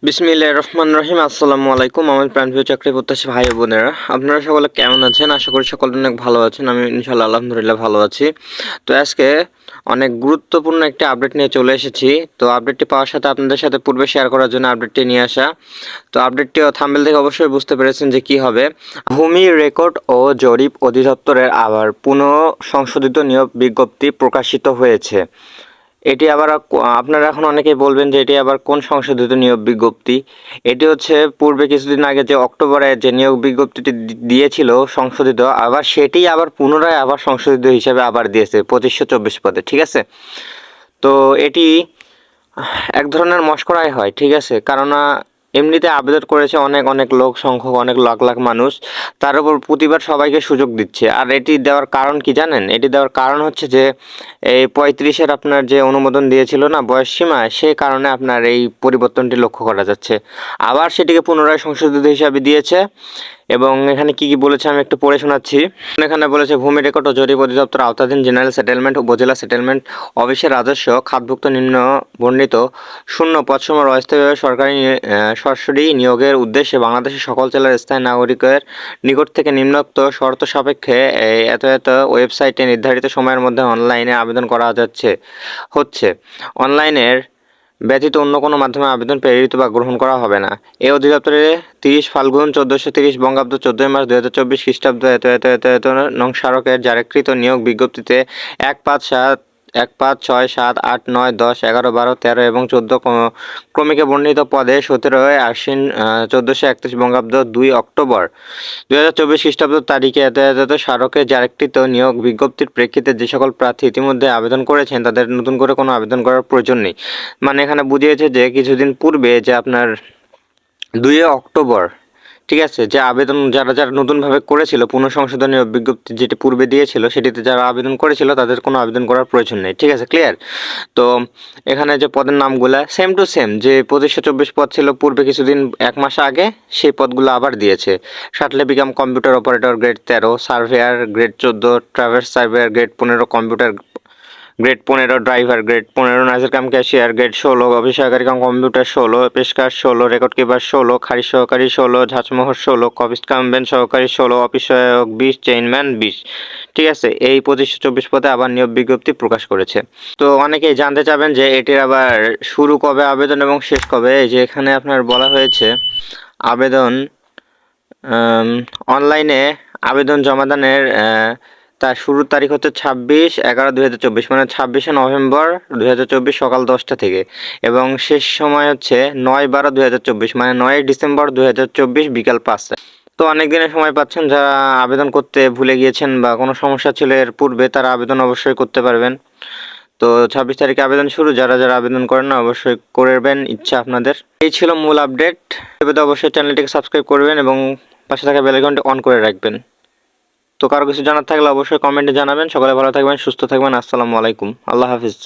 বিসমিল্লাহির রহমানির রহিম। আসসালামু আলাইকুম। আমার প্রাণপ্রিয় চাকরি প্রত্যাশী ভাই ও বোনেরা, আপনারা সকলে কেমন আছেন? আশা করি সকলে অনেক ভালো আছেন। আমি ইনশাআল্লাহ আলহামদুলিল্লাহ ভালো আছি। তো আজকে অনেক গুরুত্বপূর্ণ একটি আপডেট নিয়ে চলে এসেছি। তো আপডেটটি পাওয়ার সাথে আপনাদের সাথে পূর্বে শেয়ার করার জন্য আপডেটটি নিয়ে আসা। তো আপডেটটি থাম্বনেল থেকে অবশ্যই বুঝতে পেরেছেন যে কি হবে। ভূমি রেকর্ড ও জরিপ অধিদপ্তরের আবার পুনঃ সংশোধিত নিয়োগ বিজ্ঞপ্তি প্রকাশিত হয়েছে। এটি আবার আপনারা এখন অনেকেই বলবেন যে এটি আবার কোন সংশোধিত নিয়োগ বিজ্ঞপ্তি। এটি হচ্ছে পূর্বে কিছুদিন আগে যে অক্টোবরে যে নিয়োগ বিজ্ঞপ্তিটি দিয়েছিল সংশোধিত, আবার সেটি আবার পুনরায় আবার সংশোধিত হিসাবে আবার দিয়েছে 2524 পদে। ঠিক আছে, তো এটি এক ধরনের মশকরাই হয়। ঠিক আছে, কারণ এমনিতে আবেদন করেছে অনেক অনেক লোক সংখ্যক, অনেক লাখ লাখ মানুষ, তার উপর প্রতিবার সবাইকে সুযোগ দিচ্ছে। আর এটি দেওয়ার কারণ কি জানেন? এটি দেওয়ার কারণ হচ্ছে যে এই 35-এর আপনার যে অনুমোদন দিয়েছিল না বয়স সীমা, সে কারণে আপনার এই পরিবর্তনটি লক্ষ্য করা যাচ্ছে। আবার সেটিকে পুনরায় সংশোধিত হিসাবে দিয়েছে। এবং এখানে কি কি বলেছে আমি একটু পড়ে শোনাচ্ছি। এখানে বলেছে, ভূমি রেকর্ড ও জরিপ অধিদপ্তর আওতাধীন জেনারেল সেটেলমেন্ট, উপজেলা সেটেলমেন্ট অফিসের রাজস্ব খাতভুক্ত নিম্ন বর্ণিত শূন্য পদসমূহ অস্থায়ীভাবে সরাসরি নিয়োগের উদ্দেশ্যে বাংলাদেশের সকল জেলার স্থায়ী নাগরিকের নিকট থেকে নিম্নোক্ত শর্ত সাপেক্ষে এত এত ওয়েবসাইটে নির্ধারিত সময়ের মধ্যে অনলাইনে আবেদন করা হচ্ছে। অনলাইনের ব্যতীত অন্য কোনো মাধ্যমে আবেদন প্রেরিত বা গ্রহণ করা হবে না। এই অধিদপ্তরে 30 ফাল্গুন 1430 বঙ্গাব্দ 14 মার্চ 2024 খ্রিস্টাব্দ এত নং স্মারকের জারিকৃত নিয়োগ বিজ্ঞপ্তিতে 1-5-6-7-8-9-10-11-12-13 এবং 14 ক্রমিকে বর্ণিত পদে 17 আশ্বিন 1431 বঙ্গাব্দ 2 অক্টোবর 2024 খ্রিস্টাব্দ তারিখে এত স্মারকে জারিকৃত নিয়োগ বিজ্ঞপ্তির প্রেক্ষিতে যে সকল প্রার্থী ইতিমধ্যে আবেদন করেছেন তাদের নতুন করে কোনো আবেদন করার প্রয়োজন নেই। মানে এখানে বুঝিয়েছে যে কিছুদিন পূর্বে যে আপনার 2 অক্টোবর, ঠিক আছে, যে আবেদন যারা যারা নতুনভাবে করেছিল পুনঃসংশোধনী বিজ্ঞপ্তি যেটি পূর্বে দিয়েছিল সেটিতে যারা আবেদন করেছিল তাদের কোনো আবেদন করার প্রয়োজন নেই। ঠিক আছে, ক্লিয়ার? তো এখানে যে পদের নামগুলা সেম টু সেম, যে 2524 পদ ছিল পূর্বে কিছুদিন এক মাস আগে, সেই পদগুলো আবার দিয়েছে। শাটলে বিকাম computer operator grade 13, surveyor grade 14, traverse surveyor grade 15, computer grade 15, driver grade 15, নাজের কাম ক্যাশিয়ার গ্রেড 16, অফিস সহকারী কাম কম্পিউটার 16, পেশকার 16, রেকর্ড কিপার 16, খারিজ সহকারী 16, ঝাঁচমোহর 16, অফিস কামবেন সহকারী 16, অফিস সহায়ক 20, চেইনম্যান 20। ঠিক আছে, এই 2524 পদে আবার নিয়োগ বিজ্ঞপ্তি প্রকাশ করেছে। তো অনেকেই জানতে চাবেন যে এটির আবার শুরু কবে আবেদন এবং শেষ কবে। এই যে এখানে আপনার বলা হয়েছে আবেদন অনলাইনে আবেদন জমাদানের তার শুরুর তারিখ হচ্ছে 26/11/2024, মানে 26শে নভেম্বর 2024 সকাল 10টা থেকে, এবং শেষ সময় হচ্ছে 9/12/2024, মানে 9 ডিসেম্বর 2024 বিকাল 5টায়। তো অনেক দিনের সময় পাচ্ছেন। যারা আবেদন করতে ভুলে গিয়েছেন বা কোনো সমস্যা ছিল এর পূর্বে, তারা আবেদন অবশ্যই করতে পারবেন। তো 26 তারিখে আবেদন শুরু। যারা যারা আবেদন করেন না অবশ্যই করবেন, ইচ্ছা আপনাদের। এই ছিল মূল আপডেট। এবারে অবশ্যই চ্যানেলটিকে সাবস্ক্রাইব করবেন এবং পাশে থাকা বেল আইকনটি অন করে রাখবেন। তো কারো কিছু জানার থাকলে অবশ্যই কমেন্টে জানাবেন। সকলে ভালো থাকবেন, সুস্থ থাকবেন। আসসালামু আলাইকুম, আল্লাহ হাফিজ।